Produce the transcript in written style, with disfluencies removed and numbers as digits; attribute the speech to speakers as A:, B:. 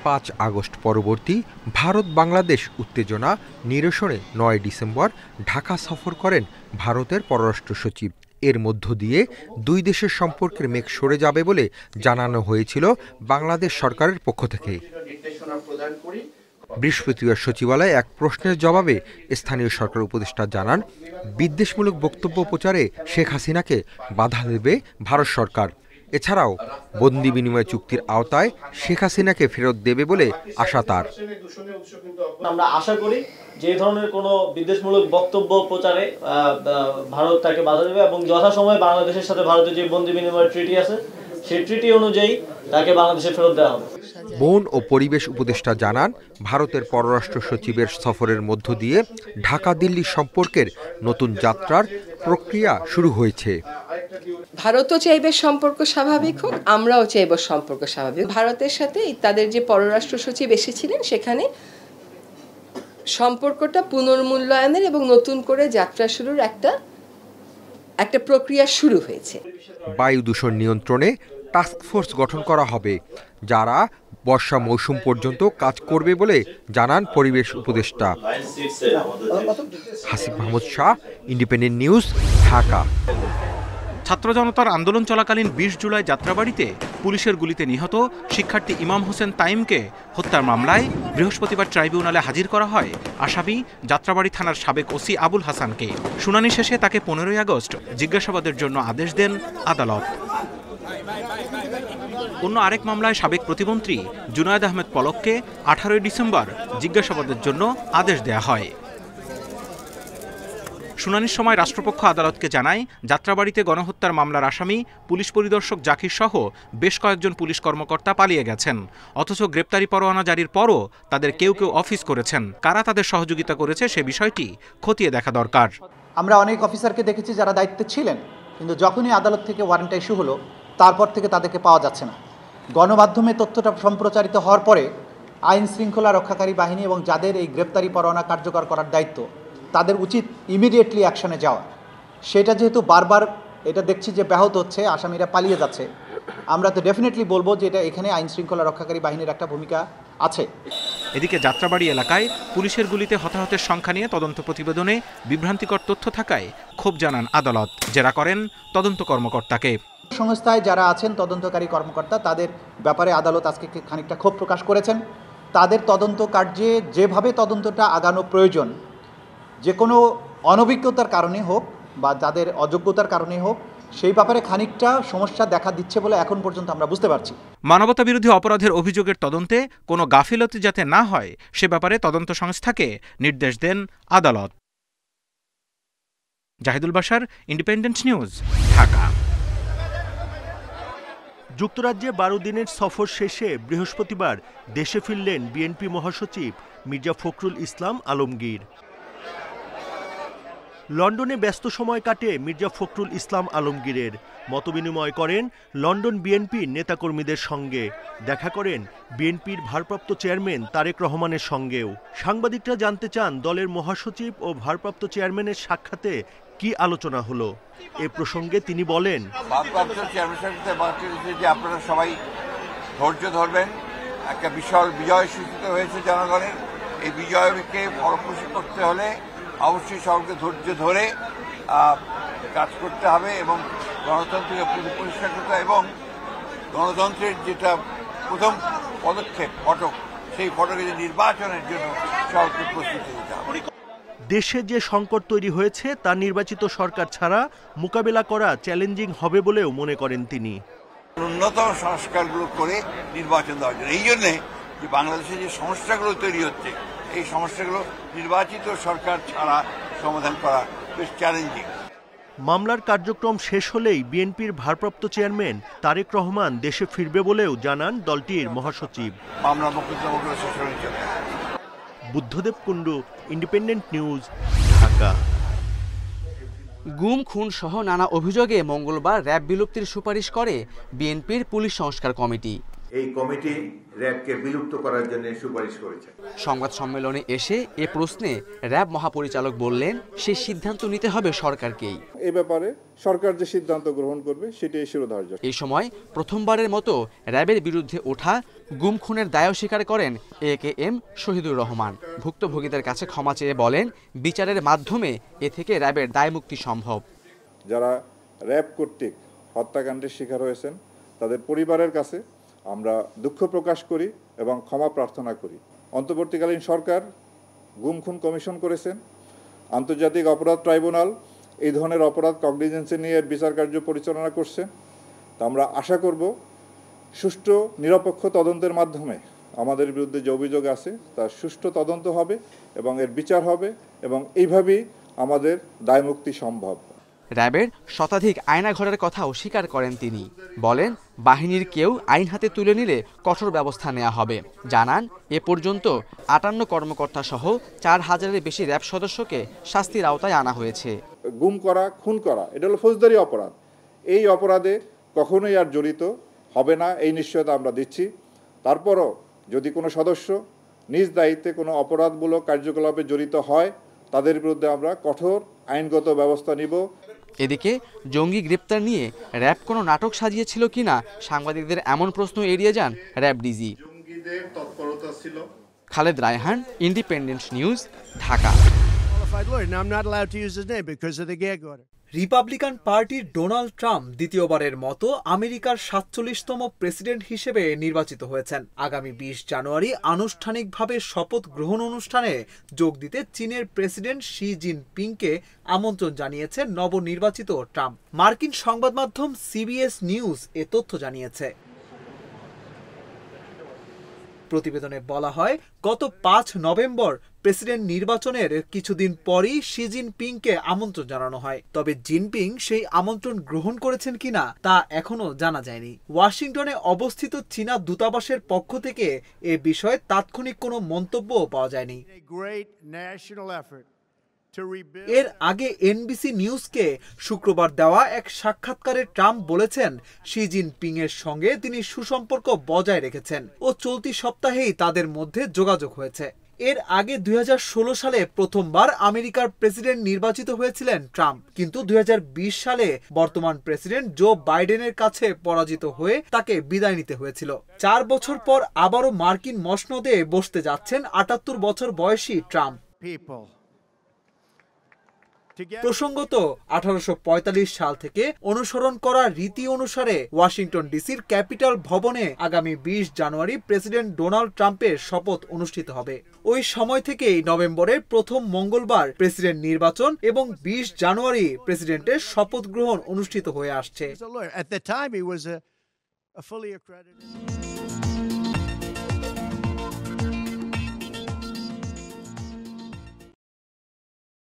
A: 5 August পরবর্তী ভারত বাংলাদেশ উত্তেজনা নিরসনে 9 ডিসেম্বর ঢাকা সফর করেন ভারতের পররাষ্ট্র সচিব। এর মধ্য দিয়ে দুই দেশের সম্পর্কের মেঘ সরে যাবে বলে জানানো হয়েছিল বাংলাদেশ সরকারের পক্ষ থেকে। বৃহস্পতিবার সচিবালয়ে এক প্রশ্নের জবাবে স্থানীয় সরকার উপদেষ্টা জানান, বিদ্বেষমূলক বক্তব্য প্রচারে শেখ হাসিনাকে বাধা দেবে ভারত সরকার। এছাড়াও বন্দি বিনিময় চুক্তির আওতায় শেখ হাসিনাকে ফেরত দেবে বলে আশা তার।
B: আমরা আশা করি যে ধরনের কোনো বিদ্বেষমূলক বক্তব্য প্রচারে ভারত তাকে বাধা দেবে এবং যথাসময়ে বাংলাদেশের সাথে ভারতের যে বন্দি বিনিময় ট্রিটি আছে সেই ট্রিটি অনুযায়ী তাকে বাংলাদেশে ফেরত দেওয়া হবে।
A: বন ও পরিবেশ উপদেষ্টা জানান, ভারতের পররাষ্ট্র সচিবের সফরের মধ্য দিয়ে ঢাকা দিল্লি সম্পর্কের নতুন যাত্রার প্রক্রিয়া শুরু হয়েছে।
C: ভারতও চাইবে সম্পর্ক স্বাভাবিক হোক, আমরাও চাইব সম্পর্ক স্বাভাবিক। ভারতের সাথে তাদের যে পররাষ্ট্র সচিব এসেছিলেন সেখানে সম্পর্কটা পুনর্মূল্যায়নের এবং নতুন করে যাত্রা শুরুর একটা প্রক্রিয়া শুরু হয়েছে।
A: বায়ু দূষণ নিয়ন্ত্রণে টাস্কফোর্স গঠন করা হবে, যারা বর্ষা মৌসুম পর্যন্ত কাজ করবে বলে জানান পরিবেশ উপদেষ্টা। Hasib Mahmud Shah, independent News, Dhaka.
D: ছাত্র জনতার আন্দোলন চলাকালীন 20 জুলাই যাত্রাবাড়িতে পুলিশের গুলিতে নিহত শিক্ষার্থী ইমাম হোসেন তাইমকে হত্যার মামলায় বৃহস্পতিবার ট্রাইব্যুনালে হাজির করা হয় আসামি যাত্রাবাড়ি থানার সাবেক ওসি আবুল হাসানকে। শুনানি শেষে তাকে 15 আগস্ট জিজ্ঞাসাবাদের জন্য আদেশ দেন আদালত। অন্য আরেক মামলায় সাবেক প্রতিমন্ত্রী জুনায়েদ আহমেদ পলককে 18 ডিসেম্বর জিজ্ঞাসাবাদের জন্য আদেশ দেয়া হয়। শুনানির সময় রাষ্ট্রপক্ষ আদালতকে জানায়, যাত্রাবাড়িতে গণহত্যার মামলার আসামি পুলিশ পরিদর্শক জাকির সহ বেশ কয়েকজন পুলিশ কর্মকর্তা পালিয়ে গেছেন, অথচ গ্রেপ্তারি পরোয়ানা জারির পরও তাদের কেউ কেউ অফিস করেছেন। কারা তাদের সহযোগিতা করেছে সে বিষয়টি খতিয়ে দেখা দরকার।
E: আমরা অনেক অফিসারকে দেখেছি যারা দায়িত্বে ছিলেন, কিন্তু যখনই আদালত থেকে ওয়ারেন্টটা ইস্যু হলো তারপর থেকে তাদেরকে পাওয়া যাচ্ছে না। গণমাধ্যমে তথ্যটা সম্প্রচারিত হওয়ার পরে আইন শৃঙ্খলা রক্ষাকারী বাহিনী এবং যাদের এই গ্রেপ্তারি পরোয়ানা কার্যকর করার দায়িত্ব তাদের উচিত ইমিডিয়েটলি অ্যাকশনে যাওয়া। সেটা যেহেতু বারবার এটা দেখছি যে ব্যাহত হচ্ছে, আসামিরা পালিয়ে যাচ্ছে, আমরা তো ডেফিনেটলি বলবো যে এটা এখানে আইন শৃঙ্খলা রক্ষাকারী বাহিনীর একটা ভূমিকা আছে।
D: এদিকে যাত্রাবাড়ি এলাকায় পুলিশের গুলিতে হতাহতের সংখ্যা নিয়ে তদন্ত প্রতিবেদনে বিভ্রান্তিকর তথ্য থাকায় ক্ষোভ জানান আদালত, জেরা করেন তদন্ত কর্মকর্তাকে।
E: সংস্থায় যারা আছেন তদন্তকারী কর্মকর্তা তাদের ব্যাপারে আদালত আজকে খানিকটা ক্ষোভ প্রকাশ করেছেন। তাদের তদন্ত কার্যে যেভাবে তদন্তটা আগানো প্রয়োজন, যে কোনো অনভিজ্ঞতার কারণে হোক বা যাদের অযোগ্যতার কারণে হোক, সেই ব্যাপারে খানিকটা সমস্যা দেখা দিচ্ছে বলে এখন পর্যন্ত আমরা বুঝতে পারছি।
D: মানবতা বিরোধী অপরাধের অভিযোগের তদন্তে কোনো গাফিলতি যাতে না হয় সে ব্যাপারে তদন্ত সংস্থাকে নির্দেশ দেন আদালত। Zahidul Bashar, Independent News, Dhaka.
F: যুক্তরাজ্যে 12 দিনের সফর শেষে বৃহস্পতিবার দেশে ফিরলেন বিএনপি মহাসচিব মির্জা ফখরুল ইসলাম আলমগীর। লন্ডনে ব্যস্ত সময় কাটে মির্জা ফখরুল ইসলাম আলমগীরের। মতবিনিময় করেন লন্ডন বিএনপির নেতাকর্মীদের সঙ্গে, দেখা করেন বিএনপির ভারপ্রাপ্ত চেয়ারম্যান তারেক রহমানের সঙ্গেও। সাংবাদিকরা জানতে চান দলের মহাসচিব ও ভারপ্রাপ্ত চেয়ারম্যানের সাক্ষাতে কি আলোচনা হলো। এ প্রসঙ্গে তিনি বলেন,
G: ভারপ্রাপ্ত চেয়ারম্যানের সাথে যে আপনারা সবাই ধৈর্য ধরবেন, একটা বিশাল বিজয় সূচিত হয়েছে জনগণের। এই বিজয়কে ফলপ্রসূ করতে হলে অবশ্যই সবাইকে ধৈর্য ধরে কাজ করতে হবে এবং গণতন্ত্রকে পরিষ্কার করতে হবে এবং গণতন্ত্রের যেটা প্রথম পদক্ষেপ ফটক, সেই ফটকে নির্বাচনের জন্য সবাইকে প্রস্তুতি নিতে হবে।
F: দেশে যে সংকট তৈরি হয়েছে তা নির্বাচিত সরকার ছাড়া মোকাবেলা করা চ্যালেঞ্জিং হবে বলেও মনে করেন তিনি।
G: উন্নত সংস্কারগুলো করে নির্বাচন দেওয়ার জন্য, এই জন্যে যে বাংলাদেশে যে সমস্যাগুলো তৈরি হচ্ছে এই সমস্যাগুলো নির্বাচিত সরকার ছাড়া সমাধান করা বেশ চ্যালেঞ্জিং।
F: মামলার কার্যক্রম শেষ হলেই বিএনপির ভারপ্রাপ্ত চেয়ারম্যান তারেক রহমান দেশে ফিরবে বলেও জানান দলটির মহাসচিব।
G: মামলা মোকদ্দমাগুলো শেষ হয়ে যাবে।
F: Buddhadeb Kundu, independent News, Dhaka.
H: গুম খুন সহ নানা অভিযোগে মঙ্গলবার র‍্যাব বিলুপ্তির সুপারিশ করে বিএনপির পুলিশ সংস্কার কমিটি। এই কমিটি র্যাবকে বিলুপ্ত করার জন্য সুপারিশ করেছে।
I: সংবাদ সম্মেলনে এসে এ প্রশ্নে র্যাব মহাপরিচালক বললেন, সেই সিদ্ধান্ত নিতে হবে সরকারকেই।
J: এই ব্যাপারে সরকার যে সিদ্ধান্ত গ্রহণ করবে সেটাই শিরোধার্য।
I: এই সময় প্রথমবারের মতো র্যাবের বিরুদ্ধে ওঠা গুম খুনের দায় স্বীকার করেন AKM শহীদুর রহমান। ভুক্তভোগীদের কাছে ক্ষমা চেয়ে বলেন, বিচারের মাধ্যমে এ থেকে র্যাবের দায়মুক্তি সম্ভব।
J: যারা র্যাব কর্তৃক হত্যাকাণ্ডের শিকার হয়েছেন তাদের পরিবারের কাছে আমরা দুঃখ প্রকাশ করি এবং ক্ষমা প্রার্থনা করি। অন্তর্বর্তীকালীন সরকার গুম খুন কমিশন করেছেন, আন্তর্জাতিক অপরাধ ট্রাইব্যুনাল এই ধরনের অপরাধ কগনিজেন্সে নিয়ে বিচার কার্য পরিচালনা করছেন। তা আমরা আশা করব সুষ্ঠু নিরপেক্ষ তদন্তের মাধ্যমে আমাদের বিরুদ্ধে যে অভিযোগ আছে তার সুষ্ঠু তদন্ত হবে এবং এর বিচার হবে এবং এইভাবেই আমাদের দায়মুক্তি সম্ভব।
I: র্যাবের শতাধিক আয়নাঘরের কথা অস্বীকার করেন তিনি। বলেন, বাহিনীর কেউ আইন হাতে তুলে নিলে কঠোর ব্যবস্থা নেওয়া হবে। জানান, এ পর্যন্ত 58 কর্মকর্তা সহ 4000-এর বেশি র্যাব সদস্যকে শাস্তির আওতায় আনা হয়েছে।
J: গুম করা, খুন করা এটা হলো ফৌজদারি অপরাধ। এই অপরাধে কখনোই আর জড়িত হবে না এই নিশ্চয়তা আমরা দিচ্ছি। তারপরও যদি কোনো সদস্য নিজ দায়িত্বে কোনো অপরাধমূলক কার্যকলাপে জড়িত হয় তাদের বিরুদ্ধে আমরা কঠোর আইনগত ব্যবস্থা নিব।
I: এদিকে জঙ্গি গ্রেপ্তার নিয়ে র্যাব কোনো নাটক সাজিয়েছিল কিনা সাংবাদিকদের এমন প্রশ্ন এড়িয়ে যান RAB DG. Khaled Raihan, Independent News, Dhaka.
K: Republican পার্টির ডোনাল্ড ট্রাম্প দ্বিতীয়বারের মতো আমেরিকার 47তম প্রেসিডেন্ট হিসেবে নির্বাচিত হয়েছেন। আগামী 20 জানুয়ারি আনুষ্ঠানিকভাবে শপথ গ্রহণ অনুষ্ঠানে যোগ দিতে চীনের প্রেসিডেন্ট শি জিনপিংকে আমন্ত্রণ জানিয়েছেন নবনির্বাচিত ট্রাম্প। মার্কিন সংবাদ মাধ্যম CBS নিউজ এ তথ্য জানিয়েছে। প্রতিবেদনে বলা হয়, গত 5 নভেম্বর প্রেসিডেন্ট নির্বাচনের কিছুদিন পরই শি জিনপিংকে আমন্ত্রণ জানানো হয়। তবে জিনপিং সেই আমন্ত্রণ গ্রহণ করেছেন কিনা তা এখনো জানা যায়নি। ওয়াশিংটনে অবস্থিত চীনা দূতাবাসের পক্ষ থেকে এ বিষয়ে তাৎক্ষণিক কোনো মন্তব্যও পাওয়া যায়নি। এর আগে NBC নিউজকে শুক্রবার দেওয়া এক সাক্ষাৎকারে ট্রাম্প বলেছেন, শি জিনপিং এর সঙ্গে তিনি সুসম্পর্ক বজায় রেখেছেন ও চলতি সপ্তাহেই তাদের মধ্যে যোগাযোগ হয়েছে। এর আগে 2016 সালে প্রথমবার আমেরিকার প্রেসিডেন্ট নির্বাচিত হয়েছিলেন ট্রাম্প, কিন্তু 2020 সালে বর্তমান প্রেসিডেন্ট জো বাইডেনের কাছে পরাজিত হয়ে তাকে বিদায় নিতে হয়েছিল। 4 বছর পর আবারও মার্কিন মসনদে বসতে যাচ্ছেন 78 বছর বয়সী ট্রাম্প। প্রসঙ্গত 1845 সাল থেকে অনুসরণ করা রীতি অনুসারে ওয়াশিংটন ডিসির ক্যাপিটাল ভবনে আগামী 20 জানুয়ারি প্রেসিডেন্ট ডোনাল্ড ট্রাম্পের শপথ অনুষ্ঠিত হবে। ওই সময় থেকেই নভেম্বরের প্রথম মঙ্গলবার প্রেসিডেন্ট নির্বাচন এবং 20 জানুয়ারি প্রেসিডেন্টের শপথ গ্রহণ অনুষ্ঠিত হয়ে আসছে।